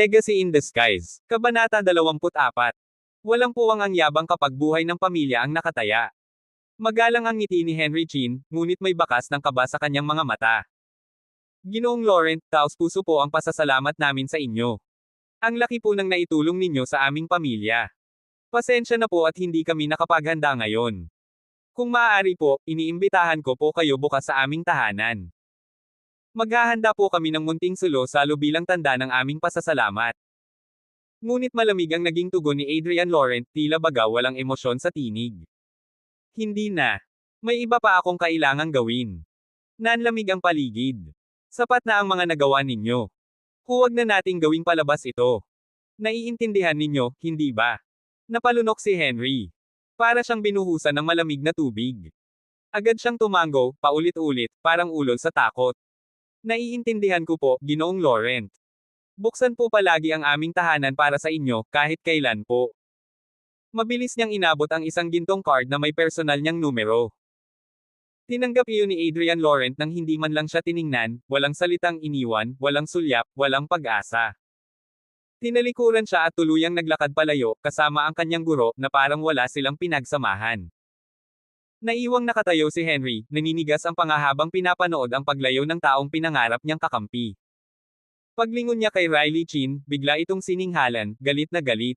Legacy in Disguise. Kabanata 24. Walang puwang ang yabang kapag buhay ng pamilya ang nakataya. Magalang ang ngiti ni Henry Chin, ngunit may bakas ng kaba sa kanyang mga mata. Ginoong Laurent, taos-puso po ang pasasalamat namin sa inyo. Ang laki po ng naitulong ninyo sa aming pamilya. Pasensya na po at hindi kami nakapaghanda ngayon. Kung maaari po, iniimbitahan ko po kayo bukas sa aming tahanan. Maghahanda po kami ng munting sulo-salo bilang tanda ng aming pasasalamat. Ngunit malamig ang naging tugon ni Adrian Laurent, tila baga walang emosyon sa tinig. Hindi na. May iba pa akong kailangang gawin. Nanlamig ang paligid. Sapat na ang mga nagawa ninyo. Huwag na nating gawing palabas ito. Naiintindihan ninyo, hindi ba? Napalunok si Henry. Para siyang binuhusan ng malamig na tubig. Agad siyang tumango, paulit-ulit, parang ulol sa takot. Naiintindihan ko po, Ginoong Laurent. Buksan po palagi ang aming tahanan para sa inyo, kahit kailan po. Mabilis niyang inabot ang isang gintong card na may personal niyang numero. Tinanggap iyon ni Adrian Laurent nang hindi man lang siya tiningnan, walang salitang iniwan, walang sulyap, walang pag-asa. Tinalikuran siya at tuluyang naglakad palayo, kasama ang kanyang guro, na parang wala silang pinagsamahan. Naiwang nakatayo si Henry, naninigas ang panga habang pinapanood ang paglayo ng taong pinangarap niyang kakampi. Paglingon niya kay Riley Chin, bigla itong sininghalan, galit na galit.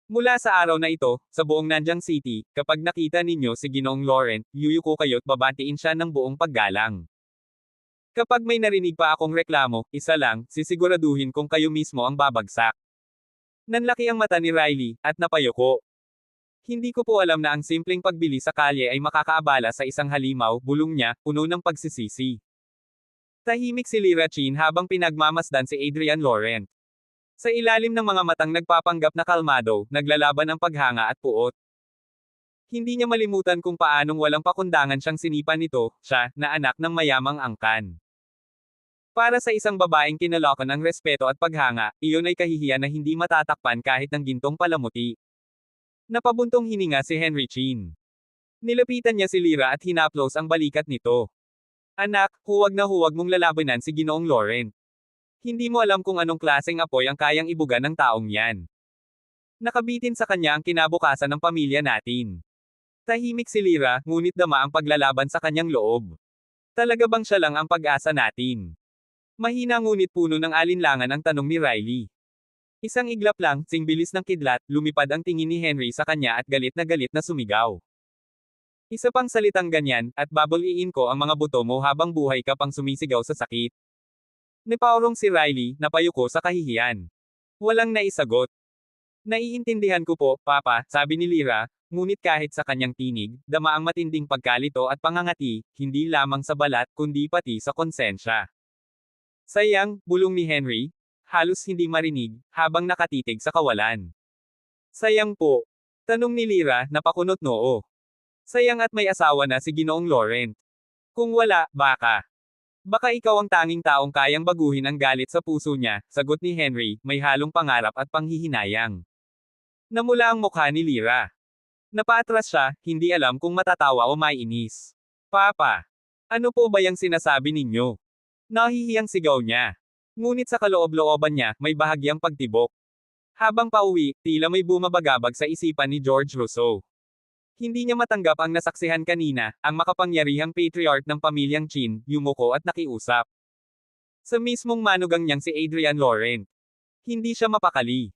Mula sa araw na ito, sa buong Nanjing City, kapag nakita ninyo si Ginoong Laurent, yuyuko kayo't babatiin siya ng buong paggalang. Kapag may narinig pa akong reklamo, isa lang, sisiguraduhin kong kayo mismo ang babagsak. Nanlaki ang mata ni Riley, at napayuko. Hindi ko po alam na ang simpleng pagbili sa kalye ay makakaabala sa isang halimaw, bulong niya, puno ng pagsisisi. Tahimik si Lyra Chin habang pinagmamasdan si Adrian Laurent. Sa ilalim ng mga matang nagpapanggap na kalmado, naglalaban ang paghanga at puot. Hindi niya malimutan kung paanong walang pakundangan siyang sinipa nito, siya, na anak ng mayamang angkan. Para sa isang babaeng kinalokan ng respeto at paghanga, iyon ay kahihiyan na hindi matatakpan kahit ng gintong palamuti. Napabuntong hininga si Henry Chin. Nilapitan niya si Lyra at hinaplos ang balikat nito. Anak, huwag na huwag mong lalabanan si Ginoong Laurent. Hindi mo alam kung anong klaseng apoy ang kayang ibuga ng taong yan. Nakabitin sa kanya ang kinabukasan ng pamilya natin. Tahimik si Lyra, ngunit dama ang paglalaban sa kanyang loob. Talaga bang siya lang ang pag-asa natin? Mahina ngunit puno ng alinlangan ang tanong ni Riley. Isang iglap lang, sing bilis ng kidlat, lumipad ang tingin ni Henry sa kanya at galit na sumigaw. Isa pang salitang ganyan, at babaliin ko ang mga buto mo habang buhay ka pang sumisigaw sa sakit. Nipaurong si Riley, napayuko sa kahihiyan. Walang naisagot. Naiintindihan ko po, Papa, sabi ni Lyra, ngunit kahit sa kanyang tinig, dama ang matinding pagkalito at pangangati, hindi lamang sa balat kundi pati sa konsensya. Sayang, bulong ni Henry, halos hindi marinig, habang nakatitig sa kawalan. Sayang po. Tanong ni Lyra, napakunot noo. Sayang at may asawa na si Ginoong Laurent. Kung wala, baka. Baka ikaw ang tanging taong kayang baguhin ang galit sa puso niya, sagot ni Henry, may halong pangarap at panghihinayang. Namula ang mukha ni Lyra. Napaatras siya, hindi alam kung matatawa o maiinis. Papa. Ano po ba yung sinasabi ninyo? Nahihiyang sigaw niya. Ngunit sa kaloob-looban niya, may bahagyang pagtibok. Habang pauwi, tila may bumabagabag sa isipan ni George Rousseau. Hindi niya matanggap ang nasaksihan kanina, ang makapangyarihang patriarch ng pamilyang Chin, yumuko at nakiusap. Sa mismong manugang niyang si Adrian Laurent. Hindi siya mapakali.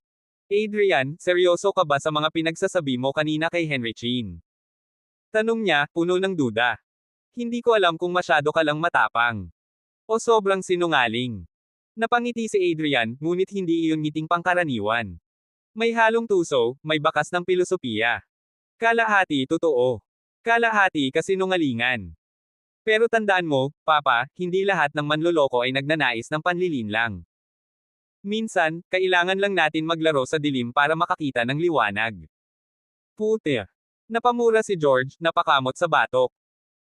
Adrian, seryoso ka ba sa mga pinagsasabi mo kanina kay Henry Chin? Tanong niya, puno ng duda. Hindi ko alam kung masyado ka lang matapang. O sobrang sinungaling. Napangiti si Adrian, ngunit hindi iyon ngiting pangkaraniwan. May halong tuso, may bakas ng pilosopiya. Kalahati totoo. Kalahati kasinungalingan. Pero tandaan mo, Papa, hindi lahat ng manloloko ay nagnanais ng panlilinlang. Minsan, kailangan lang natin maglaro sa dilim para makakita ng liwanag. Pute. Napamura si George, napakamot sa batok.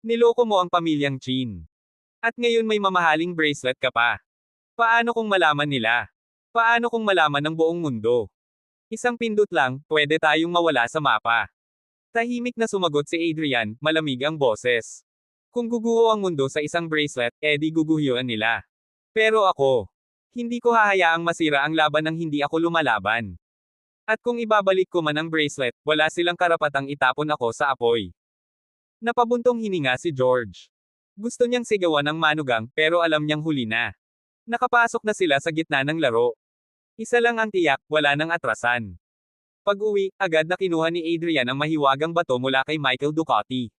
Niloko mo ang pamilyang Chin. At ngayon may mamahaling bracelet ka pa. Paano kung malaman nila? Paano kung malaman ng buong mundo? Isang pindot lang, pwede tayong mawala sa mapa. Tahimik na sumagot si Adrian, malamig ang boses. Kung guguho ang mundo sa isang bracelet, edi guguhiyuan nila. Pero ako, Hindi ko hahayaang masira ang laban nang hindi ako lumalaban. At kung ibabalik ko man ang bracelet, wala silang karapatang itapon ako sa apoy. Napabuntong hininga si George. Gusto niyang sigawan ng manugang, pero alam niyang huli na. Nakapasok na sila sa gitna ng laro. Isa lang ang tiyak, wala nang atrasan. Pag-uwi, agad na kinuha ni Adrian ang mahiwagang bato mula kay Michael Ducati.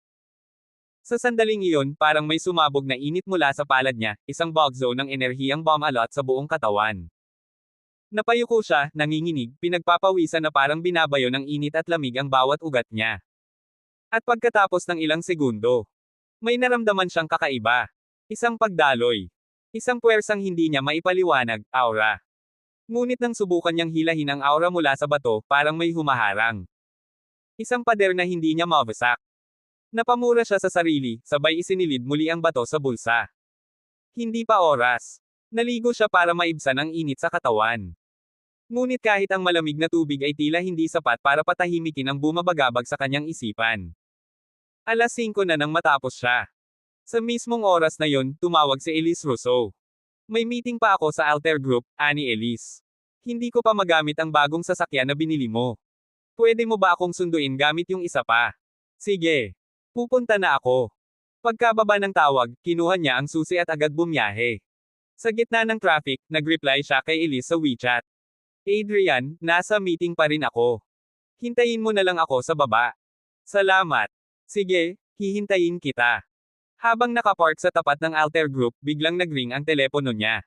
Sa sandaling iyon, parang may sumabog na init mula sa palad niya, isang bug zone ng enerhiyang bumalot sa buong katawan. Napayuko siya, nanginginig, pinagpapawisan na parang binabayo ng init at lamig ang bawat ugat niya. At pagkatapos ng ilang segundo, may naramdaman siyang kakaiba. Isang pagdaloy. Isang puwersang hindi niya maipaliwanag, aura. Ngunit nang subukan niyang hilahin ang aura mula sa bato, parang may humaharang. Isang pader na hindi niya mabasak. Napamura siya sa sarili, sabay isinilid muli ang bato sa bulsa. Hindi pa oras. Naligo siya para maibsan ang init sa katawan. Ngunit kahit ang malamig na tubig ay tila hindi sapat para patahimikin ang bumabagabag sa kanyang isipan. Alas 5 na nang matapos siya. Sa mismong oras na yon, tumawag si Elise Rousseau. May meeting pa ako sa Alter Group, ani Elise. Hindi ko pa magamit ang bagong sasakyan na binili mo. Pwede mo ba akong sunduin gamit yung isa pa? Sige. Pupunta na ako. Pagkababa ng tawag, kinuha niya ang susi at agad bumiyahe. Sa gitna ng traffic, nag-reply siya kay Elise sa WeChat. Adrian, nasa meeting pa rin ako. Hintayin mo na lang ako sa baba. Salamat. Sige, hihintayin kita. Habang nakapark sa tapat ng Alter Group, biglang nagring ang telepono niya.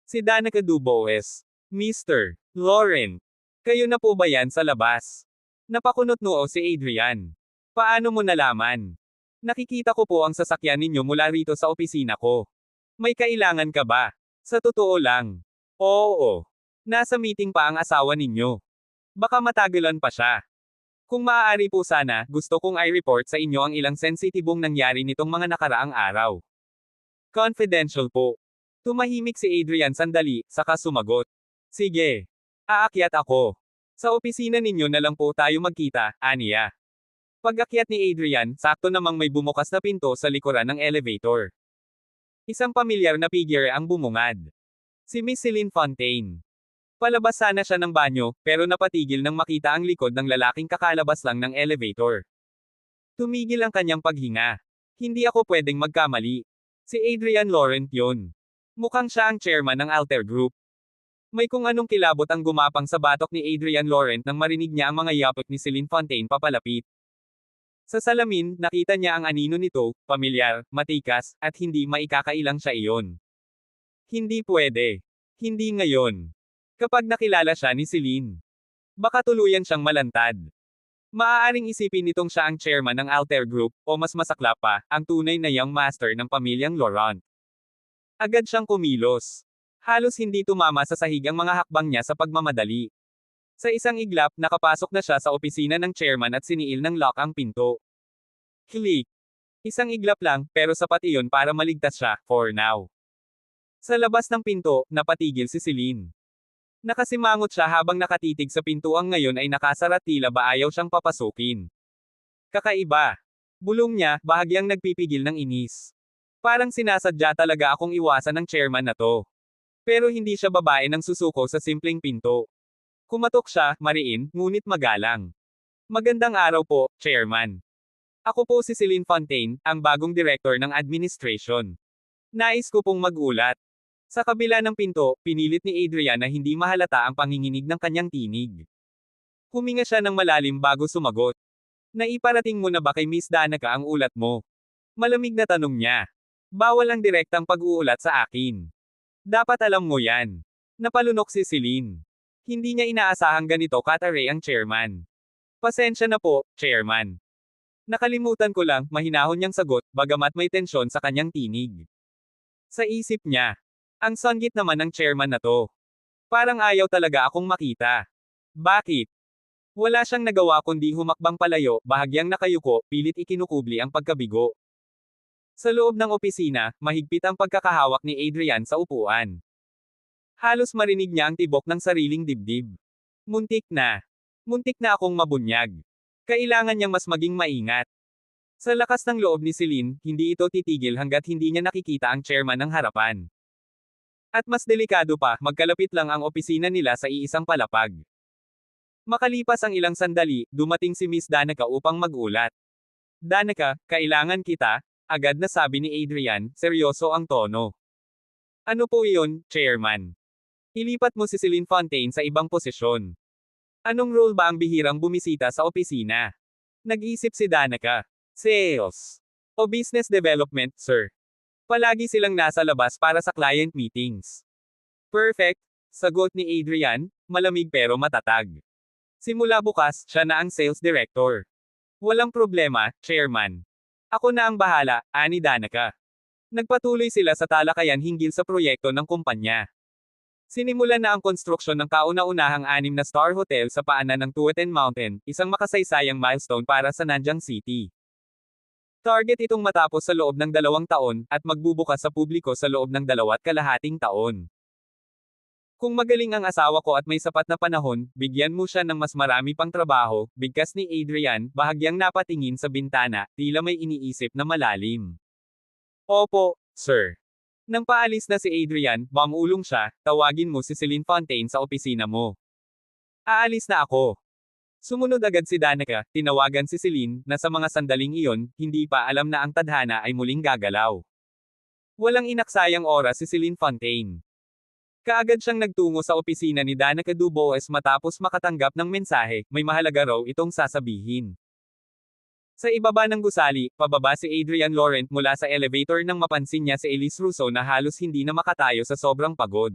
Si Danica Dubois. Mr. Lauren. Kayo na po ba yan sa labas? Napakunot noo si Adrian. Paano mo nalaman? Nakikita ko po ang sasakyan ninyo mula rito sa opisina ko. May kailangan ka ba? Sa totoo lang. Oo. Nasa meeting pa ang asawa ninyo. Baka matagalan pa siya. Kung maaari po sana, gusto kong i-report sa inyo ang ilang sensitibong nangyari nitong mga nakaraang araw. Confidential po. Tumahimik si Adrian sandali, saka sumagot. Sige. Aakyat ako. Sa opisina ninyo na lang po tayo magkita, aniya. Pag-akyat ni Adrian, sakto namang may bumukas na pinto sa likuran ng elevator. Isang pamilyar na figure ang bumungad. Si Miss Celine Fontaine. Palabas sana siya ng banyo, pero napatigil nang makita ang likod ng lalaking kakalabas lang ng elevator. Tumigil ang kanyang paghinga. Hindi ako pwedeng magkamali. Si Adrian Laurent yun. Mukhang siya ang chairman ng Alter Group. May kung anong kilabot ang gumapang sa batok ni Adrian Laurent nang marinig niya ang mga yapot ni Celine Fontaine papalapit. Sa salamin, nakita niya ang anino nito, pamilyar, matikas, at hindi maikakailang siya iyon. Hindi pwede. Hindi ngayon. Kapag nakilala siya ni Celine, baka tuluyan siyang malantad. Maaaring isipin nitong siya ang chairman ng Alter Group, o mas masaklap pa, ang tunay na young master ng pamilyang Laurent. Agad siyang kumilos. Halos hindi tumama sa sahig ang mga hakbang niya sa pagmamadali. Sa isang iglap, nakapasok na siya sa opisina ng chairman at siniil ng lock ang pinto. Click. Isang iglap lang, pero sapat iyon para maligtas siya, for now. Sa labas ng pinto, napatigil si Celine. Nakasimangot siya habang nakatitig sa pintuang ngayon ay nakasara, tila ba ayaw siyang papasukin. Kakaiba. Bulong niya, bahagyang nagpipigil ng inis. Parang sinasadya talaga akong iwasan ng chairman na to. Pero hindi siya babae ng susuko sa simpleng pinto. Kumatok siya, mariin, ngunit magalang. Magandang araw po, chairman. Ako po si Celine Fontaine, ang bagong director ng administration. Nais ko pong magulat. Sa kabila ng pinto, pinilit ni Adrian na hindi mahalata ang panginginig ng kanyang tinig. Huminga siya ng malalim bago sumagot. Naiparating mo na ba kay Miss Danica ang ulat mo? Malamig na tanong niya. Bawal ang direktang pag-uulat sa akin. Dapat alam mo yan. Napalunok si Celine. Hindi niya inaasahang ganito kataray ang chairman. Pasensya na po, chairman. Nakalimutan ko lang, mahinahon niyang sagot, bagamat may tensyon sa kanyang tinig. Sa isip niya, ang sanggit naman ng chairman na to. Parang ayaw talaga akong makita. Bakit? Wala siyang nagawa kundi humakbang palayo, bahagyang nakayuko, pilit ikinukubli ang pagkabigo. Sa loob ng opisina, mahigpit ang pagkakahawak ni Adrian sa upuan. Halos marinig niya ang tibok ng sariling dibdib. Muntik na. Muntik na akong mabunyag. Kailangan niyang mas maging maingat. Sa lakas ng loob ni Celine, hindi ito titigil hanggat hindi niya nakikita ang chairman ng harapan. At mas delikado pa, magkalapit lang ang opisina nila sa iisang palapag. Makalipas ang ilang sandali, dumating si Miss Danica upang magulat. Danica, kailangan kita, agad na sabi ni Adrian, seryoso ang tono. Ano po iyon, Chairman? Ilipat mo si Celine Fontaine sa ibang posisyon. Anong role ba ang bihirang bumisita sa opisina? Nag-isip si Danica. Sales. O business development, sir. Palagi silang nasa labas para sa client meetings. Perfect, sagot ni Adrian, malamig pero matatag. Simula bukas, siya na ang sales director. Walang problema, Chairman. Ako na ang bahala, ani Danica. Nagpatuloy sila sa talakayan hinggil sa proyekto ng kumpanya. Sinimulan na ang konstruksyon ng kauna-unahang 6-star hotel sa paanan ng Tuweten Mountain, isang makasaysayang milestone para sa Nanjing City. Target itong matapos sa loob ng 2 taon, at magbubukas sa publiko sa loob ng 2.5 taon. Kung magaling ang asawa ko at may sapat na panahon, bigyan mo siya ng mas marami pang trabaho, bigkas ni Adrian, bahagyang napatingin sa bintana, tila may iniisip na malalim. Opo, sir. Nang paalis na si Adrian, mamulong siya, tawagin mo si Celine Fontaine sa opisina mo. Aalis na ako. Sumunod agad si Danica, tinawagan si Celine, na sa mga sandaling iyon, hindi pa alam na ang tadhana ay muling gagalaw. Walang inaksayang oras si Celine Fontaine. Kaagad siyang nagtungo sa opisina ni Danica Dubois matapos makatanggap ng mensahe, may mahalaga raw itong sasabihin. Sa ibaba ng gusali, pababa si Adrian Laurent mula sa elevator nang mapansin niya si Elise Russo na halos hindi na makatayo sa sobrang pagod.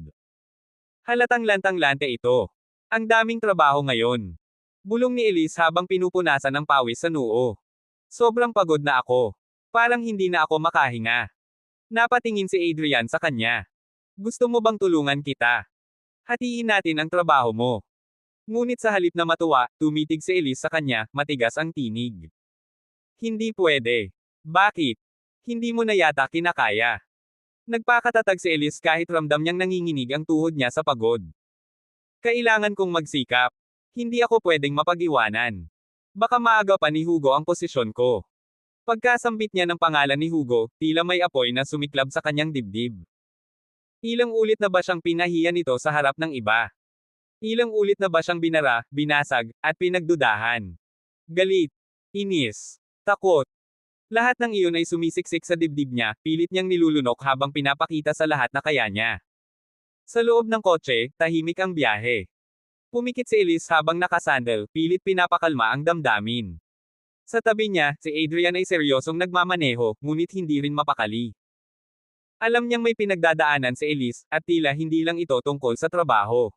Halatang lantang-lante ito. Ang daming trabaho ngayon. Bulong ni Elise habang pinupunasan ng pawis sa noo. Sobrang pagod na ako. Parang hindi na ako makahinga. Napatingin si Adrian sa kanya. Gusto mo bang tulungan kita? Hatiin natin ang trabaho mo. Ngunit sa halip na matuwa, tumitig si Elise sa kanya, matigas ang tinig. Hindi pwede. Bakit? Hindi mo na yata kinakaya. Nagpakatatag si Elise kahit ramdam niyang nanginginig ang tuhod niya sa pagod. Kailangan kong magsikap. Hindi ako pwedeng mapag-iwanan. Baka maaga pa ni Hugo ang posisyon ko. Pagkasambit niya ng pangalan ni Hugo, tila may apoy na sumiklab sa kanyang dibdib. Ilang ulit na ba siyang pinahiya nito sa harap ng iba? Ilang ulit na ba siyang binara, binasag, at pinagdudahan? Galit, inis, takot. Lahat ng iyon ay sumisiksik sa dibdib niya, pilit niyang nilulunok habang pinapakita sa lahat na kaya niya. Sa loob ng kotse, tahimik ang biyahe. Pumikit si Elise habang nakasandal, pilit pinapakalma ang damdamin. Sa tabi niya, si Adrian ay seryosong nagmamaneho, ngunit hindi rin mapakali. Alam niyang may pinagdadaanan si Elise, at tila hindi lang ito tungkol sa trabaho.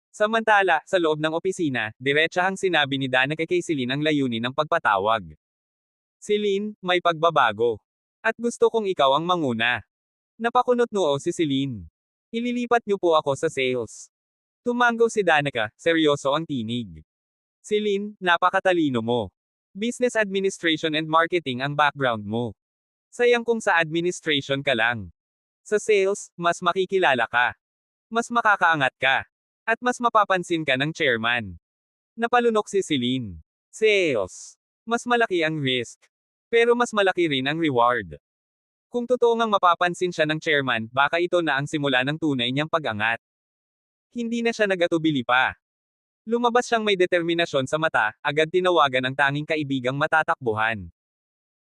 Samantala, sa loob ng opisina, diretsahang sinabi ni Danica kay Celine ang layunin ng pagpatawag. Celine, may pagbabago. At gusto kong ikaw ang manguna. Napakunot noo si Celine. Ililipat niyo po ako sa sales. Tumango si Danica, seryoso ang tinig. Celine, napakatalino mo. Business Administration and Marketing ang background mo. Sayang kung sa administration ka lang. Sa sales, mas makikilala ka. Mas makakaangat ka. At mas mapapansin ka ng chairman. Napalunok si Celine. Sales. Mas malaki ang risk. Pero mas malaki rin ang reward. Kung totoo ngang mapapansin siya ng chairman, baka ito na ang simula ng tunay niyang pag-angat. Hindi na siya nagatubili pa. Lumabas siyang may determinasyon sa mata, agad tinawagan ang tanging kaibigang matatakbuhan.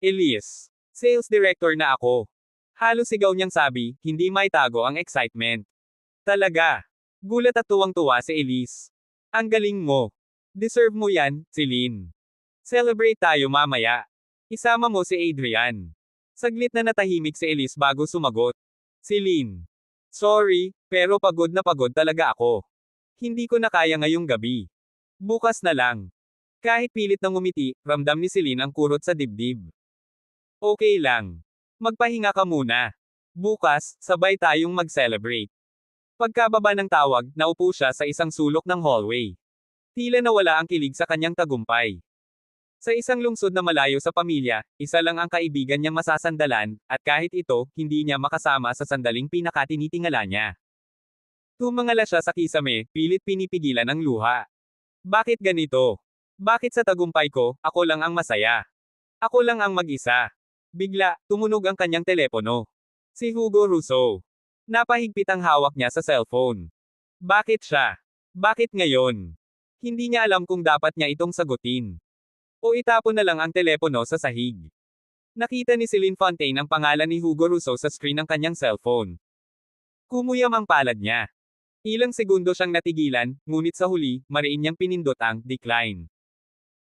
Elise. Sales director na ako. Halos sigaw niyang sabi, hindi maitago ang excitement. Talaga. Gulat at tuwang-tuwa si Elise. Ang galing mo. Deserve mo yan, Celine. Celebrate tayo mamaya. Isama mo si Adrian. Saglit na natahimik si Elise bago sumagot. Celine. Sorry, pero pagod na pagod talaga ako. Hindi ko na kaya ngayong gabi. Bukas na lang. Kahit pilit na ngumiti, ramdam ni Celine ang kurot sa dibdib. Okay lang. Magpahinga ka muna. Bukas, sabay tayong mag-celebrate. Pagkababa ng tawag, naupo siya sa isang sulok ng hallway. Tila nawala ang kilig sa kanyang tagumpay. Sa isang lungsod na malayo sa pamilya, isa lang ang kaibigan niyang masasandalan, at kahit ito, hindi niya makasama sa sandaling pinakatinitingala niya. Tumangala siya sa kisame, pilit pinipigilan ang luha. Bakit ganito? Bakit sa tagumpay ko, ako lang ang masaya? Ako lang ang mag-isa. Bigla, tumunog ang kanyang telepono. Si Hugo Russo. Napahigpit ang hawak niya sa cellphone. Bakit siya? Bakit ngayon? Hindi niya alam kung dapat niya itong sagutin. O itapon na lang ang telepono sa sahig. Nakita ni Celine Fontaine ang pangalan ni Hugo Russo sa screen ng kanyang cellphone. Kumuyam ang palad niya. Ilang segundo siyang natigilan, ngunit sa huli, mariin niyang pinindot ang decline.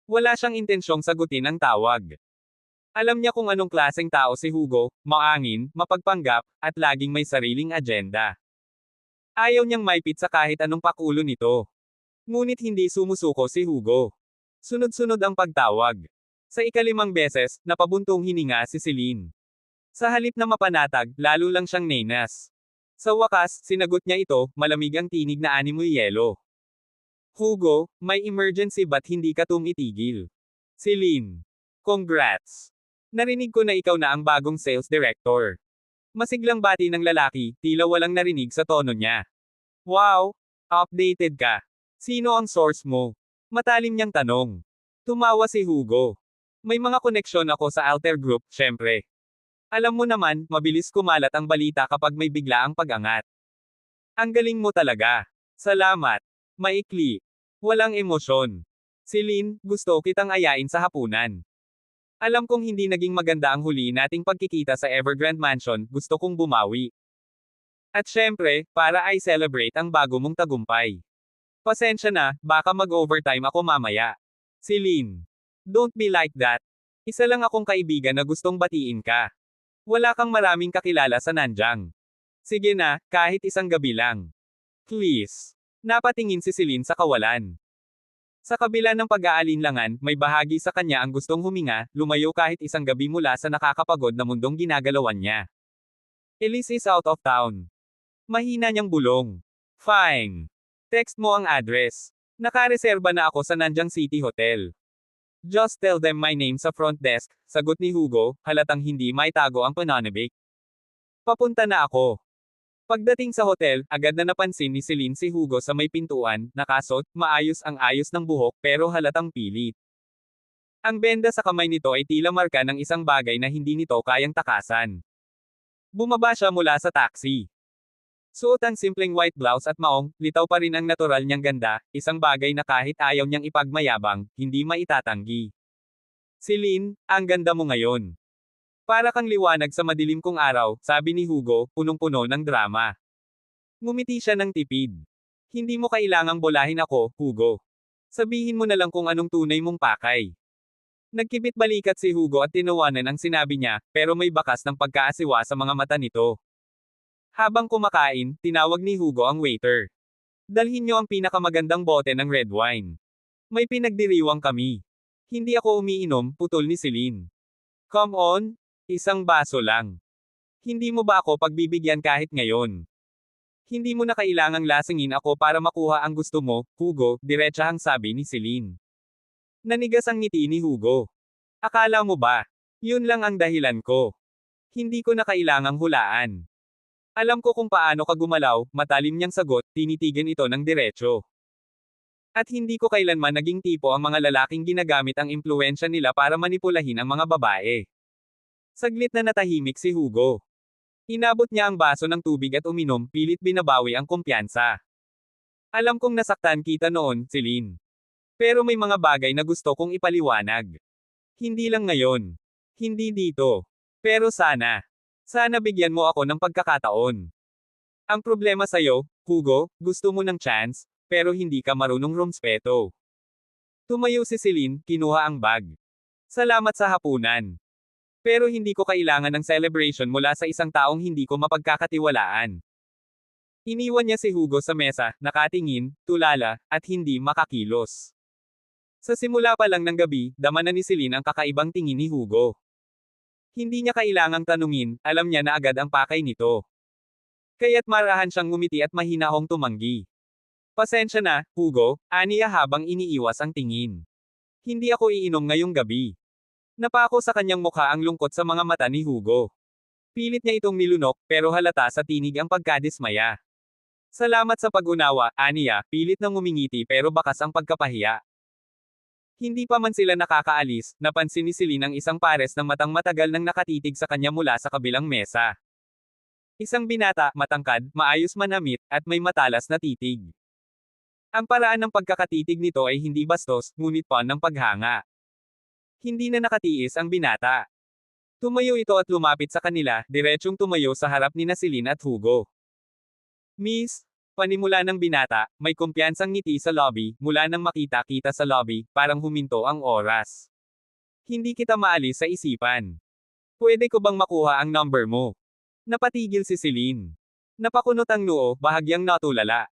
Wala siyang intensyong sagutin ang tawag. Alam niya kung anong klaseng tao si Hugo, maangin, mapagpanggap, at laging may sariling agenda. Ayaw niyang maipit sa kahit anong pakulo nito. Ngunit hindi sumusuko si Hugo. Sunod-sunod ang pagtawag. Sa ikalimang beses, napabuntong hininga si Celine. Sa halip na mapanatag, lalo lang siyang nenas. Sa wakas, sinagot niya ito, malamig ang tinig na animoy yelo. Hugo, may emergency ba't hindi ka tumitigil? Celine. Congrats. Narinig ko na ikaw na ang bagong sales director. Masiglang bati ng lalaki, tila walang narinig sa tono niya. Wow! Updated ka. Sino ang source mo? Matalim niyang tanong. Tumawa si Hugo. May mga koneksyon ako sa Alter Group, syempre. Alam mo naman, mabilis kumalat ang balita kapag may biglaang pag-angat. Ang galing mo talaga. Salamat. Maikli. Walang emosyon. Celine, gusto kitang ayain sa hapunan. Alam kong hindi naging maganda ang huli nating pagkikita sa Evergrande Mansion, gusto kong bumawi. At syempre, para I celebrate ang bago mong tagumpay. Pasensya na, baka mag-overtime ako mamaya. Celine. Don't be like that. Isa lang akong kaibigan na gustong batiin ka. Wala kang maraming kakilala sa Nanjang. Sige na, kahit isang gabi lang. Please. Napatingin si Celine sa kawalan. Sa kabila ng pag-aalinlangan, may bahagi sa kanya ang gustong huminga, lumayo kahit isang gabi mula sa nakakapagod na mundong ginagalawan niya. Elise is out of town. Mahina niyang bulong. Fine. Text mo ang address. Nakareserba na ako sa Nanjang City Hotel. Just tell them my name sa front desk, sagot ni Hugo, halatang hindi maitago ang pananabik. Papunta na ako. Pagdating sa hotel, agad na napansin ni Celine si Hugo sa may pintuan, nakasot, maayos ang ayos ng buhok pero halatang pilit. Ang benda sa kamay nito ay tila marka ng isang bagay na hindi nito kayang takasan. Bumaba siya mula sa taxi. Suot ang simpleng white blouse at maong, litaw pa rin ang natural niyang ganda, isang bagay na kahit ayaw niyang ipagmayabang, hindi maitatanggi. Celine, ang ganda mo ngayon. Para kang liwanag sa madilim kong araw, sabi ni Hugo, punong-puno ng drama. Ngumiti siya ng tipid. Hindi mo kailangang bolahin ako, Hugo. Sabihin mo na lang kung anong tunay mong pakay. Nagkibit balikat si Hugo at tinawanan ang sinabi niya, pero may bakas ng pagkaasiwa sa mga mata nito. Habang kumakain, tinawag ni Hugo ang waiter. Dalhin niyo ang pinakamagandang bote ng red wine. May pinagdiriwang kami. Hindi ako umiinom, putol ni Celine. Come on, isang baso lang. Hindi mo ba ako pagbibigyan kahit ngayon? Hindi mo na kailangang lasingin ako para makuha ang gusto mo, Hugo, diretsahang sabi ni Celine. Nanigas ang ngiti ni Hugo. Akala mo ba? Yun lang ang dahilan ko. Hindi ko na kailangang hulaan. Alam ko kung paano ka gumalaw, matalim niyang sagot, tinitigan ito ng diretso. At hindi ko kailanman naging tipo ang mga lalaking ginagamit ang impluwensya nila para manipulahin ang mga babae. Saglit na natahimik si Hugo. Inabot niya ang baso ng tubig at uminom, pilit binabawi ang kumpiyansa. Alam kong nasaktan kita noon, Celine. Pero may mga bagay na gusto kong ipaliwanag. Hindi lang ngayon. Hindi dito. Pero sana. Sana bigyan mo ako ng pagkakataon. Ang problema sa'yo, Hugo, gusto mo ng chance, pero hindi ka marunong rumspeto. Tumayo si Celine, kinuha ang bag. Salamat sa hapunan. Pero hindi ko kailangan ng celebration mula sa isang taong hindi ko mapagkakatiwalaan. Iniwan niya si Hugo sa mesa, nakatingin, tulala, at hindi makakilos. Sa simula pa lang ng gabi, dama na ni Celine ang kakaibang tingin ni Hugo. Hindi niya kailangang tanungin, alam niya na agad ang pakay nito. Kaya't marahan siyang ngumiti at mahinahong tumanggi. Pasensya na, Hugo, aniya habang iniiwas ang tingin. Hindi ako iinom ngayong gabi. Napako sa kanyang mukha ang lungkot sa mga mata ni Hugo. Pilit niya itong nilunok, pero halata sa tinig ang pagkadismaya. Salamat sa pag-unawa, aniya, pilit nang ngumingiti pero bakas ang pagkapahiya. Hindi pa man sila nakakaalis, napansin ni Celine ang isang pares ng matang matagal nang nakatitig sa kanya mula sa kabilang mesa. Isang binata, matangkad, maayos manamit, at may matalas na titig. Ang paraan ng pagkakatitig nito ay hindi bastos, ngunit pon ng paghanga. Hindi na nakatiis ang binata. Tumayo ito at lumapit sa kanila, diretsyong tumayo sa harap ni Celine at Hugo. Miss, panimula ng binata, may kumpiyansang ngiti sa lobby, mula nang makita-kita sa lobby, parang huminto ang oras. Hindi kita maalis sa isipan. Pwede ko bang makuha ang number mo? Napatigil si Celine. Napakunot ang noo, bahagyang natulala.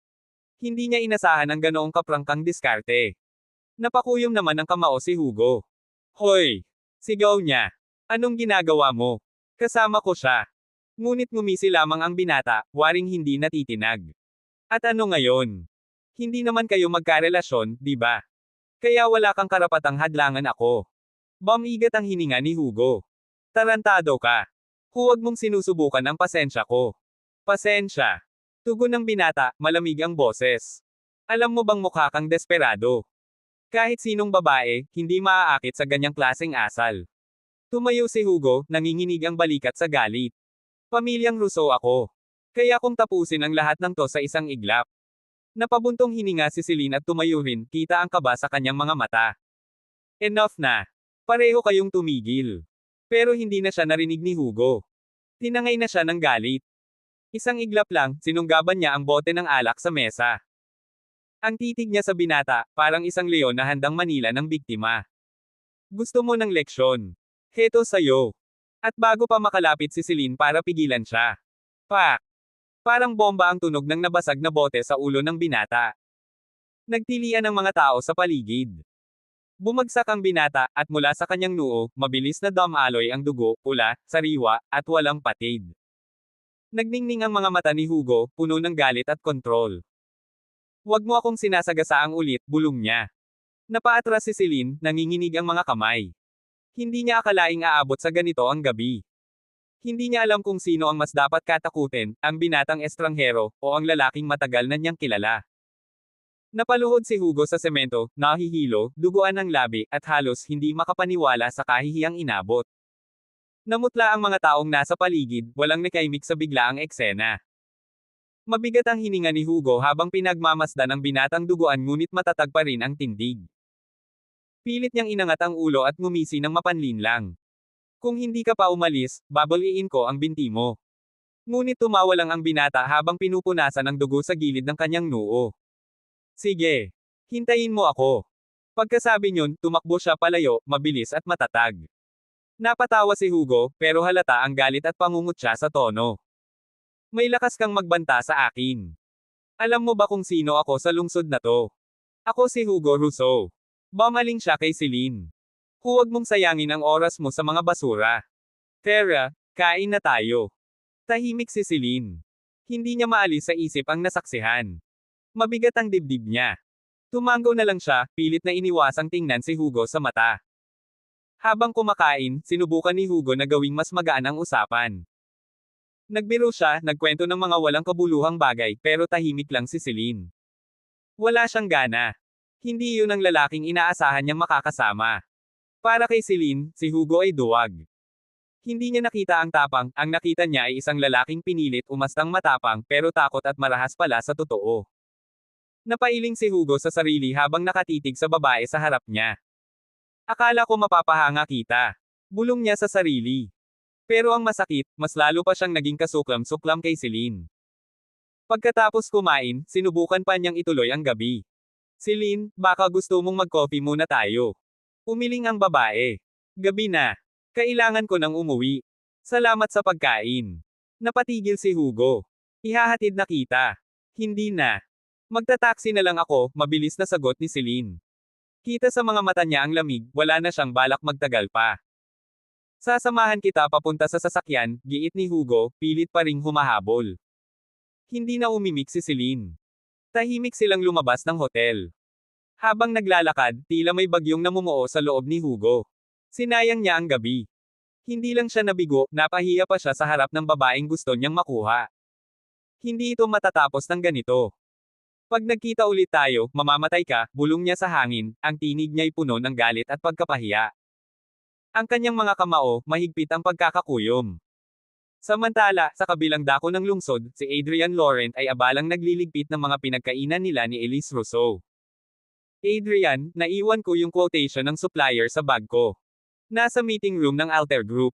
Hindi niya inasahan ang ganoong kaprangkang diskarte. Napakuyom naman ng kamao si Hugo. Hoy! Sigaw niya. Anong ginagawa mo? Kasama ko siya. Ngunit ngumisi lamang ang binata, waring hindi natitinag. At ano ngayon? Hindi naman kayo magkarelasyon, di ba? Kaya wala kang karapatang hadlangan ako. Bumigat ang hininga ni Hugo. Tarantado ka. Huwag mong sinusubukan ang pasensya ko. Pasensya. Tugon ng binata, malamig ang boses. Alam mo bang mukha kang desperado? Kahit sinong babae, hindi maaakit sa ganyang klaseng asal. Tumayo si Hugo, nanginginig ang balikat sa galit. Pamilyang Rousseau ako. Kaya kung tapusin ang lahat ng to sa isang iglap. Napabuntong hininga si Celine at tumayo rin, kita ang kaba sa kanyang mga mata. Enough na. Pareho kayong tumigil. Pero hindi na siya narinig ni Hugo. Tinangay na siya ng galit. Isang iglap lang, sinunggaban niya ang bote ng alak sa mesa. Ang titig niya sa binata, parang isang leon na handang manila ng biktima. Gusto mo ng leksyon? Heto sa'yo. At bago pa makalapit si Celine para pigilan siya. Pak! Parang bomba ang tunog ng nabasag na bote sa ulo ng binata. Nagtilian ang mga tao sa paligid. Bumagsak ang binata, at mula sa kanyang noo, mabilis na dumaloy ang dugo, pula, sariwa, at walang patid. Nagningning ang mga mata ni Hugo, puno ng galit at kontrol. Huwag mo akong sinasagasaang ulit, bulong niya. Napaatras si Celine, nanginginig ang mga kamay. Hindi niya akalaing aabot sa ganito ang gabi. Hindi niya alam kung sino ang mas dapat katakutin, ang binatang estranghero, o ang lalaking matagal na niyang kilala. Napaluhod si Hugo sa semento, nahihilo, duguan ang labi, at halos hindi makapaniwala sa kahihiyang inabot. Namutla ang mga taong nasa paligid, walang nakaimik sa biglaang eksena. Mabigat ang hininga ni Hugo habang pinagmamasdan ang binatang duguan ngunit matatag pa rin ang tindig. Pilit niyang inangat ang ulo at ngumisi ng mapanlinlang. Kung hindi ka pa umalis, babaliin ko ang binti mo. Ngunit tumawa lang ang binata habang pinupunasan ang dugo sa gilid ng kanyang noo. Sige. Hintayin mo ako. Pagkasabi niyon, tumakbo siya palayo, mabilis at matatag. Napatawa si Hugo, pero halata ang galit at pangungutya sa tono. May lakas kang magbanta sa akin. Alam mo ba kung sino ako sa lungsod na to? Ako si Hugo Rousseau. Bumaling siya kay Celine. Huwag mong sayangin ang oras mo sa mga basura. Tara, kain na tayo. Tahimik si Celine. Hindi niya maalis sa isip ang nasaksihan. Mabigat ang dibdib niya. Tumango na lang siya, pilit na iniwasang tingnan si Hugo sa mata. Habang kumakain, sinubukan ni Hugo na gawing mas magaan ang usapan. Nagbiro siya, nagkwento ng mga walang kabuluhang bagay, pero tahimik lang si Celine. Wala siyang gana. Hindi yun ang lalaking inaasahan niyang makakasama. Para kay Celine, si Hugo ay duwag. Hindi niya nakita ang tapang, ang nakita niya ay isang lalaking pinilit umastang matapang, pero takot at marahas pala sa totoo. Napailing si Hugo sa sarili habang nakatitig sa babae sa harap niya. Akala ko mapapahanga kita. Bulong niya sa sarili. Pero ang masakit, mas lalo pa siyang naging kasuklam-suklam kay Celine. Pagkatapos kumain, sinubukan pa niyang ituloy ang gabi. Celine, baka gusto mong mag-coffee muna tayo. Umiling ang babae. Gabi na. Kailangan ko nang umuwi. Salamat sa pagkain. Napatigil si Hugo. Ihahatid na kita. Hindi na. Magta-taxi na lang ako, mabilis na sagot ni Celine. Kita sa mga mata niya ang lamig, wala na siyang balak magtagal pa. Sasamahan kita papunta sa sasakyan, giit ni Hugo, pilit pa ring humahabol. Hindi na umimik si Celine. Tahimik silang lumabas ng hotel. Habang naglalakad, tila may bagyong namumuo sa loob ni Hugo. Sinayang niya ang gabi. Hindi lang siya nabigo, napahiya pa siya sa harap ng babaeng gusto niyang makuha. Hindi ito matatapos ng ganito. Pag nagkita ulit tayo, mamamatay ka, bulong niya sa hangin, ang tinig niya'y puno ng galit at pagkapahiya. Ang kanyang mga kamao, mahigpit ang pagkakakuyom. Samantala, sa kabilang dako ng lungsod, si Adrian Laurent ay abalang nagliligpit ng mga pinagkainan nila ni Elise Rousseau. Adrian, naiwan ko yung quotation ng supplier sa bag ko. Nasa meeting room ng Alter Group.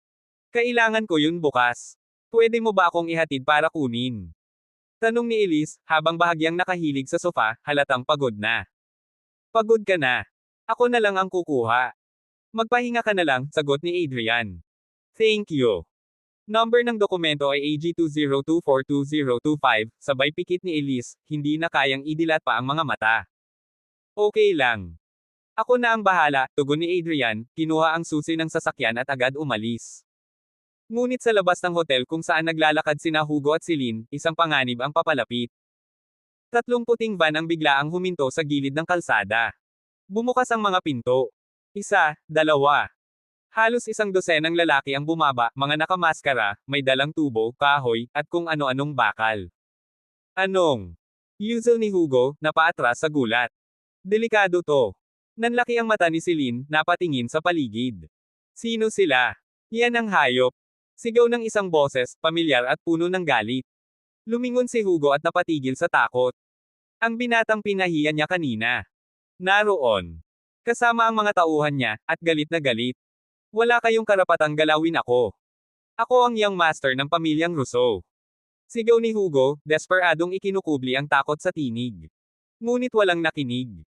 Kailangan ko yun bukas. Pwede mo ba akong ihatid para kunin? Tanong ni Elise, habang bahagyang nakahilig sa sofa, halatang pagod na. Pagod ka na. Ako na lang ang kukuha. Magpahinga ka na lang, sagot ni Adrian. Thank you. Number ng dokumento ay AG202422025, sabay pikit ni Elise, hindi na kayang idilat pa ang mga mata. Okay lang. Ako na ang bahala, tugon ni Adrian, kinuha ang susi ng sasakyan at agad umalis. Ngunit sa labas ng hotel kung saan naglalakad sina Hugo at Celine, isang panganib ang papalapit. 30 puting van ang biglaang huminto sa gilid ng kalsada. Bumukas ang mga pinto. 1, 2. Halos 12 lalaki ang bumaba, mga nakamaskara, may dalang tubo, kahoy, at kung ano-anong bakal. Anong? Yuzel ni Hugo, napaatras sa gulat. Delikado to. Nanlaki ang mata ni Celine, napatingin sa paligid. Sino sila? Yan ang hayop. Sigaw ng isang boses, pamilyar at puno ng galit. Lumingon si Hugo at napatigil sa takot. Ang binatang pinahiya niya kanina. Naroon. Kasama ang mga tauhan niya, at galit na galit. Wala kayong karapatang galawin ako. Ako ang young master ng pamilyang Rousseau. Sigaw ni Hugo, desperadong ikinukubli ang takot sa tinig. Ngunit walang nakinig.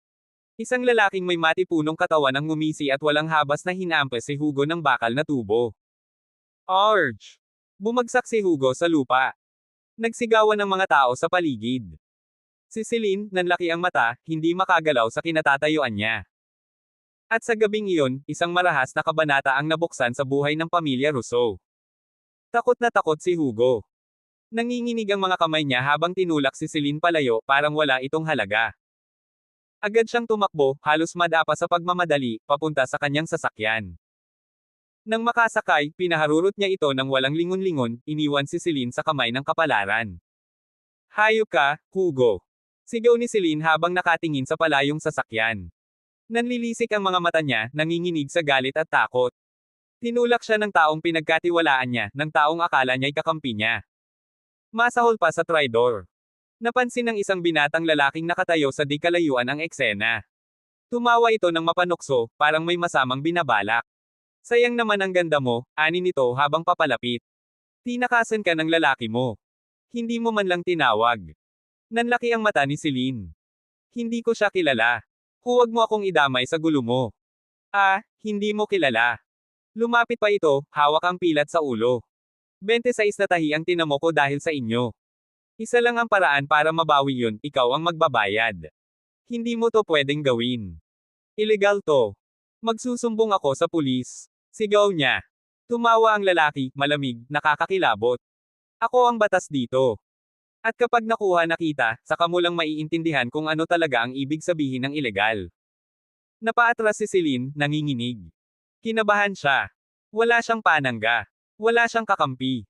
Isang lalaking may matipunong katawan ang ngumisi at walang habas na hinampas si Hugo ng bakal na tubo. Arj! Bumagsak si Hugo sa lupa. Nagsigawan ng mga tao sa paligid. Si Celine, nanlaki ang mata, hindi makagalaw sa kinatatayuan niya. At sa gabing iyon, isang marahas na kabanata ang nabuksan sa buhay ng pamilya Rousseau. Takot na takot si Hugo. Nanginginig ang mga kamay niya habang tinulak si Celine palayo, parang wala itong halaga. Agad siyang tumakbo, halos madapa sa pagmamadali, papunta sa kanyang sasakyan. Nang makasakay, pinaharurot niya ito ng walang lingon-lingon, iniwan si Celine sa kamay ng kapalaran. Hayop ka, Hugo! Sigaw ni Celine habang nakatingin sa palayong sasakyan. Nanlilisik ang mga mata niya, nanginginig sa galit at takot. Tinulak siya ng taong pinagkatiwalaan niya, ng taong akala niya'y kakampi niya. Masahol pa sa tridor. Napansin ng isang binatang lalaking nakatayo sa di kalayuan ang eksena. Tumawa ito ng mapanukso, parang may masamang binabalak. Sayang naman ang ganda mo, ani nito habang papalapit. Tinakasan ka ng lalaki mo. Hindi mo man lang tinawag. Nanlaki ang mata ni Celine. Hindi ko siya kilala. Huwag mo akong idamay sa gulo mo. Hindi mo kilala. Lumapit pa ito, hawak ang pilat sa ulo. 26 na tahi ang tinamo ko dahil sa inyo. Isa lang ang paraan para mabawi yun, ikaw ang magbabayad. Hindi mo to pwedeng gawin. Illegal to. Magsusumbong ako sa pulis. Sigaw niya. Tumawa ang lalaki, malamig, nakakakilabot. Ako ang batas dito. At kapag nakuha na kita, saka mo lang maiintindihan kung ano talaga ang ibig sabihin ng ilegal. Napaatras si Celine, nanginginig. Kinabahan siya. Wala siyang panangga. Wala siyang kakampi.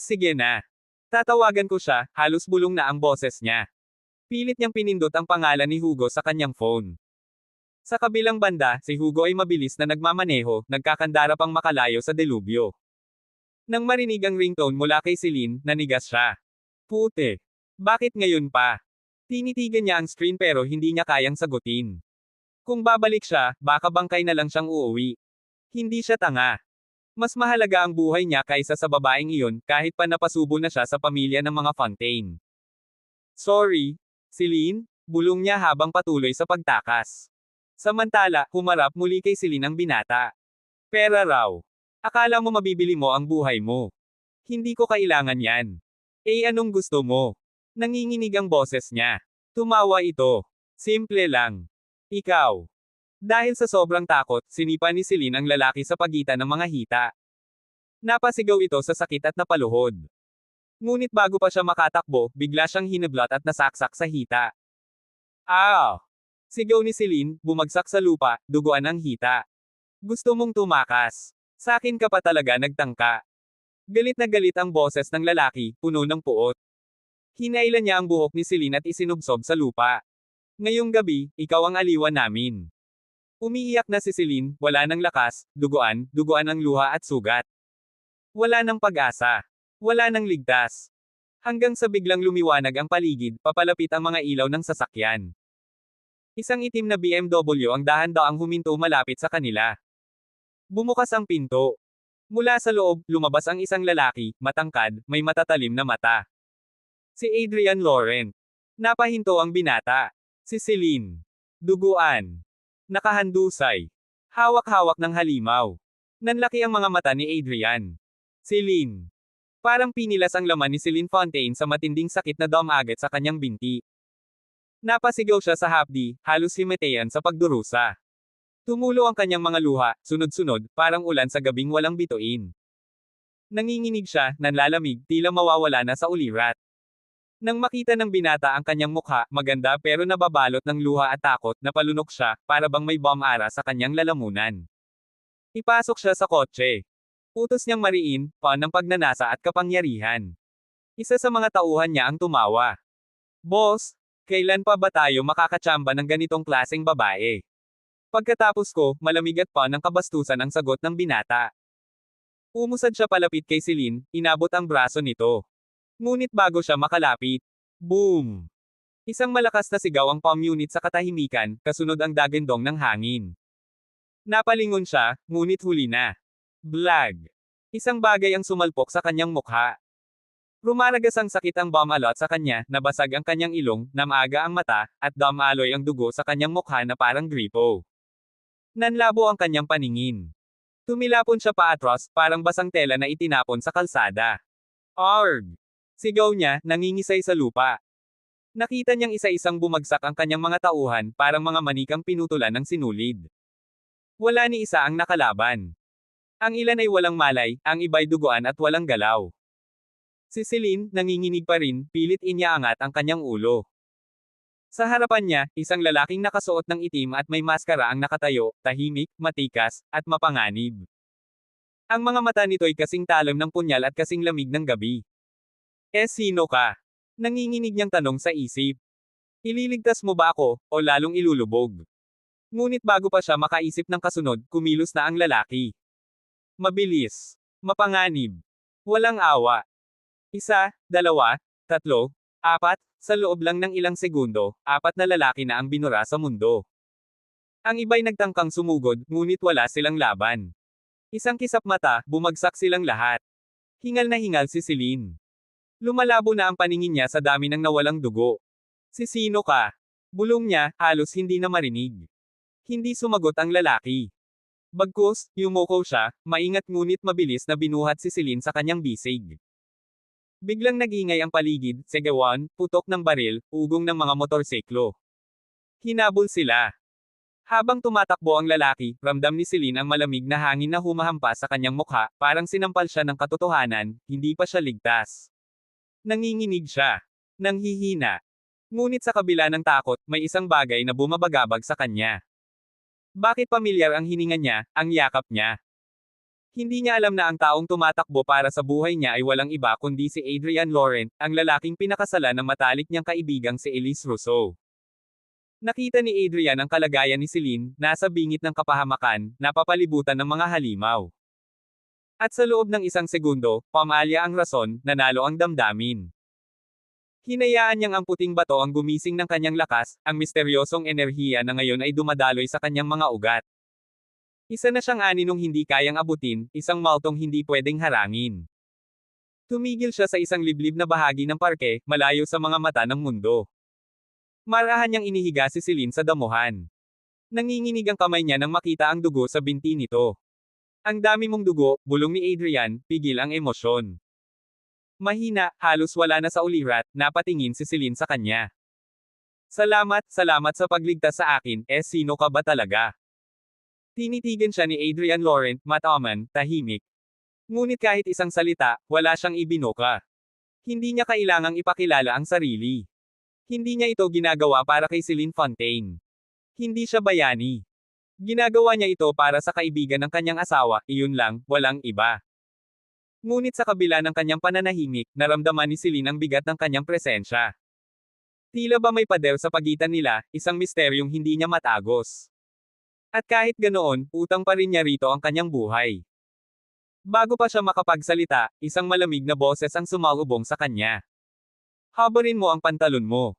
Sige na. Tatawagan ko siya, halos bulong na ang boses niya. Pilit niyang pinindot ang pangalan ni Hugo sa kanyang phone. Sa kabilang banda, si Hugo ay mabilis na nagmamaneho, nagkakandara pang makalayo sa delubyo. Nang marinig ang ringtone mula kay Celine, nanigas siya. Pute! Bakit ngayon pa? Tinitigan niya ang screen pero hindi niya kayang sagutin. Kung babalik siya, baka bangkay na lang siyang uuwi. Hindi siya tanga. Mas mahalaga ang buhay niya kaysa sa babaeng iyon, kahit pa napasubo na siya sa pamilya ng mga Fontaine. Sorry, Celine, bulong niya habang patuloy sa pagtakas. Samantala, humarap muli kay Celine ang binata. Pera raw. Akala mo mabibili mo ang buhay mo. Hindi ko kailangan yan. Anong gusto mo? Nanginginig ang boses niya. Tumawa ito. Simple lang. Ikaw. Dahil sa sobrang takot, sinipa ni Celine ang lalaki sa pagitan ng mga hita. Napasigaw ito sa sakit at napaluhod. Ngunit bago pa siya makatakbo, bigla siyang hinablot at nasaksak sa hita. Sigaw ni Celine, bumagsak sa lupa, duguan ang hita. Gusto mong tumakas. Sakin ka pa talaga nagtangka. Galit na galit ang boses ng lalaki, puno ng puot. Hinailan niya ang buhok ni Celine at isinubsob sa lupa. Ngayong gabi, ikaw ang aliwan namin. Umiiyak na si Celine, wala ng lakas, duguan ang luha at sugat. Wala ng pag-asa. Wala nang ligtas. Hanggang sa biglang lumiwanag ang paligid, papalapit ang mga ilaw ng sasakyan. Isang itim na BMW ang dahan-daang huminto malapit sa kanila. Bumukas ang pinto. Mula sa loob, lumabas ang isang lalaki, matangkad, may matatalim na mata. Si Adrian Laurent. Napahinto ang binata. Si Celine. Duguan. Nakahandusay. Hawak-hawak ng halimaw. Nanlaki ang mga mata ni Adrian. Celine. Parang pinilas ang laman ni Celine Fontaine sa matinding sakit na dumagat sa kanyang binti. Napasigaw siya sa hapdi, halos himatayan sa pagdurusa. Tumulo ang kanyang mga luha, sunod-sunod, parang ulan sa gabing walang bituin. Nanginginig siya, nanlalamig, tila mawawala na sa ulirat. Nang makita ng binata ang kanyang mukha, maganda pero nababalot ng luha at takot, napalunok siya, para bang may bomb-ara sa kanyang lalamunan. Ipasok siya sa kotse. Utos niyang mariin, ng pagnanasa at kapangyarihan. Isa sa mga tauhan niya ang tumawa. Boss, kailan pa ba tayo makakatsamba ng ganitong klaseng babae? Pagkatapos ko, malamig at ng kabastusan ang sagot ng binata. Umusad siya palapit kay Celine, inabot ang braso nito. Ngunit bago siya makalapit, boom! Isang malakas na sigaw ang palm unit sa katahimikan, kasunod ang dagandong ng hangin. Napalingon siya, ngunit huli na. Blag! Isang bagay ang sumalpok sa kanyang mukha. Rumaragas ang sakit ang bomb alot sa kanya, nabasag ang kanyang ilong, namaga ang mata, at damaloy ang dugo sa kanyang mukha na parang gripo. Nanlabo ang kanyang paningin. Tumilapon siya paatros, parang basang tela na itinapon sa kalsada. Arg! Sigaw niya, nangingisay sa lupa. Nakita niyang isa-isang bumagsak ang kanyang mga tauhan, parang mga manikang pinutulan ng sinulid. Wala ni isa ang nakalaban. Ang ilan ay walang malay, ang iba'y duguan at walang galaw. Si Celine, nanginginig pa rin, pilit iniaangat ang kanyang ulo. Sa harapan niya, isang lalaking nakasuot ng itim at may maskara ang nakatayo, tahimik, matikas, at mapanganib. Ang mga mata nito'y kasing talam ng punyal at kasing lamig ng gabi. Sino ka? Nanginginig niyang tanong sa isip. Ililigtas mo ba ako, o lalong ilulubog? Ngunit bago pa siya makaisip ng kasunod, kumilos na ang lalaki. Mabilis. Mapanganib. Walang awa. 1, 2, 3, 4, sa loob lang ng ilang segundo, 4 na lalaki na ang binura sa mundo. Ang iba'y nagtangkang sumugod, ngunit wala silang laban. Isang kisap mata, bumagsak silang lahat. Hingal na hingal si Celine. Lumalabo na ang paningin niya sa dami ng nawalang dugo. Si sino ka? Bulong niya, halos hindi na marinig. Hindi sumagot ang lalaki. Bagkus, yumuko siya, maingat ngunit mabilis na binuhat si Celine sa kanyang bisig. Biglang nag-ingay ang paligid, sigawan, putok ng baril, ugong ng mga motorsiklo. Hinabol sila. Habang tumatakbo ang lalaki, ramdam ni Celine ang malamig na hangin na humahampas sa kanyang mukha, parang sinampal siya ng katotohanan, hindi pa siya ligtas. Nanginginig siya. Nanghihina. Ngunit sa kabila ng takot, may isang bagay na bumabagabag sa kanya. Bakit pamilyar ang hininga niya, ang yakap niya? Hindi niya alam na ang taong tumatakbo para sa buhay niya ay walang iba kundi si Adrian Laurent, ang lalaking pinakasalan ng matalik niyang kaibigang si Elise Rousseau. Nakita ni Adrian ang kalagayan ni Celine, nasa bingit ng kapahamakan, napapalibutan ng mga halimaw. At sa loob ng isang segundo, pamalya ang rason, nanalo ang damdamin. Hinayaan niyang ang puting bato ang gumising ng kanyang lakas, ang misteryosong enerhiya na ngayon ay dumadaloy sa kanyang mga ugat. Isa na siyang aninong hindi kayang abutin, isang maltong hindi pwedeng harangin. Tumigil siya sa isang liblib na bahagi ng parke, malayo sa mga mata ng mundo. Marahan niyang inihiga si Celine sa damuhan. Nanginginig ang kamay niya nang makita ang dugo sa binti nito. Ang dami mong dugo, bulong ni Adrian, pigil ang emosyon. Mahina, halos wala na sa ulirat, napatingin si Celine sa kanya. Salamat sa pagligtas sa akin, sino ka ba talaga? Tinitigan siya ni Adrian Laurent, mataman, tahimik. Ngunit kahit isang salita, wala siyang ibinuka. Hindi niya kailangang ipakilala ang sarili. Hindi niya ito ginagawa para kay Celine Fontaine. Hindi siya bayani. Ginagawa niya ito para sa kaibigan ng kanyang asawa, iyon lang, walang iba. Ngunit sa kabila ng kanyang pananahimik, naramdaman ni Celine ang bigat ng kanyang presensya. Tila ba may pader sa pagitan nila, isang misteryong hindi niya matagos. At kahit ganoon, utang pa rin niya rito ang kanyang buhay. Bago pa siya makapagsalita, isang malamig na boses ang sumalubong sa kanya. Habarin mo ang pantalon mo.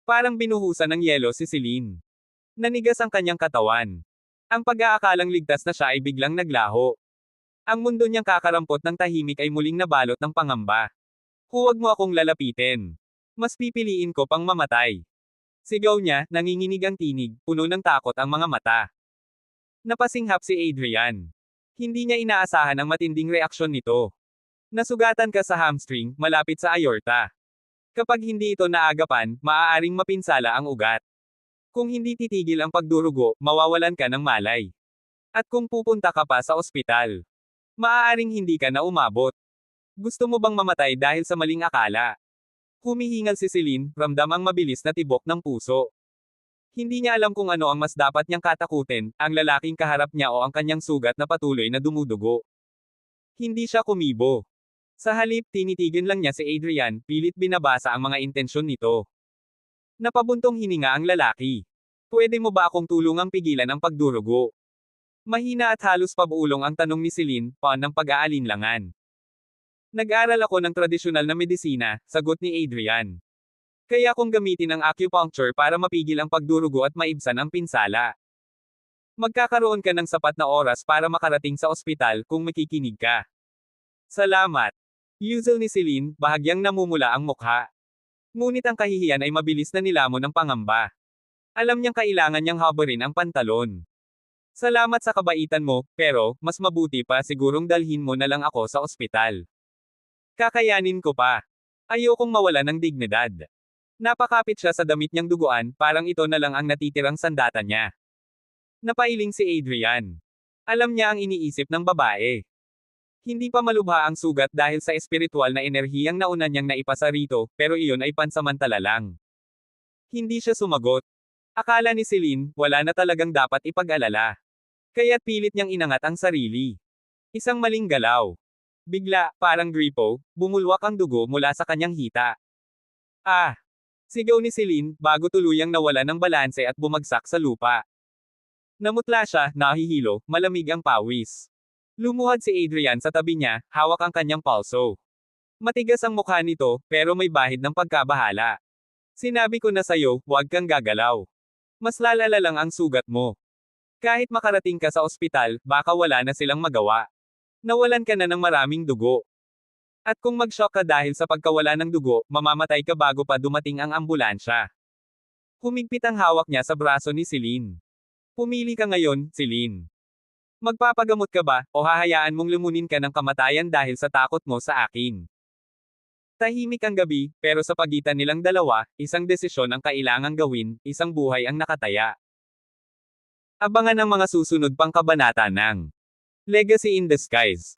Parang binuhusan ng yelo si Celine. Nanigas ang kanyang katawan. Ang pag-aakalang ligtas na siya ay biglang naglaho. Ang mundo niyang kakarampot ng tahimik ay muling nabalot ng pangamba. Huwag mo akong lalapitin. Mas pipiliin ko pang mamatay. Sigaw niya, nanginginig ang tinig, puno ng takot ang mga mata. Napasinghap si Adrian. Hindi niya inaasahan ang matinding reaksyon nito. Nasugatan ka sa hamstring, malapit sa aorta. Kapag hindi ito naagapan, maaaring mapinsala ang ugat. Kung hindi titigil ang pagdurugo, mawawalan ka ng malay. At kung pupunta ka pa sa ospital, maaaring hindi ka na umabot. Gusto mo bang mamatay dahil sa maling akala? Humihingal si Celine, ramdam ang mabilis na tibok ng puso. Hindi niya alam kung ano ang mas dapat niyang katakutin, ang lalaking kaharap niya o ang kanyang sugat na patuloy na dumudugo. Hindi siya kumibo. Sa halip, tinitigin lang niya si Adrian, pilit binabasa ang mga intensyon nito. Napabuntong hininga ang lalaki. Pwede mo ba akong tulungang pigilan ang pagdurugo? Mahina at halos pabulong ang tanong ni Celine, paon ng pag-aalinlangan. Nag-aral ako ng tradisyonal na medisina, sagot ni Adrian. Kaya kung gamitin ang acupuncture para mapigil ang pagdurugo at maibsan ang pinsala. Magkakaroon ka ng sapat na oras para makarating sa ospital kung makikinig ka. Salamat. Yuzel ni Celine, bahagyang namumula ang mukha. Ngunit ang kahihiyan ay mabilis na nilamon ng pangamba. Alam niyang kailangan niyang habarin ang pantalon. Salamat sa kabaitan mo, pero, mas mabuti pa sigurong dalhin mo na lang ako sa ospital. Kakayanin ko pa. Ayokong mawala ng dignidad. Napakapit siya sa damit niyang duguan, parang ito na lang ang natitirang sandata niya. Napailing si Adrian. Alam niya ang iniisip ng babae. Hindi pa malubha ang sugat dahil sa espiritual na enerhiyang nauna niyang naipasa rito, pero iyon ay pansamantala lang. Hindi siya sumagot. Akala ni Celine, wala na talagang dapat ipag-alala. Kaya't pilit niyang inangat ang sarili. Isang maling galaw. Bigla, parang gripo, bumulwak ang dugo mula sa kanyang hita. Ah! Sigaw ni Celine, bago tuluyang nawala ng balanse at bumagsak sa lupa. Namutla siya, nahihilo, malamig ang pawis. Lumuhad si Adrian sa tabi niya, hawak ang kanyang pulso. Matigas ang mukha nito, pero may bahid ng pagkabahala. Sinabi ko na sayo, huwag kang gagalaw. Mas lalala lang ang sugat mo. Kahit makarating ka sa ospital, baka wala na silang magawa. Nawalan ka na ng maraming dugo. At kung mag-shock ka dahil sa pagkawala ng dugo, mamamatay ka bago pa dumating ang ambulansya. Humigpit ang hawak niya sa braso ni Celine. Pumili ka ngayon, Celine. Magpapagamot ka ba, o hahayaan mong lumunin ka ng kamatayan dahil sa takot mo sa akin? Tahimik ang gabi, pero sa pagitan nilang dalawa, isang desisyon ang kailangang gawin, isang buhay ang nakataya. Abangan ang mga susunod pang kabanata ng Legacy in the Skies.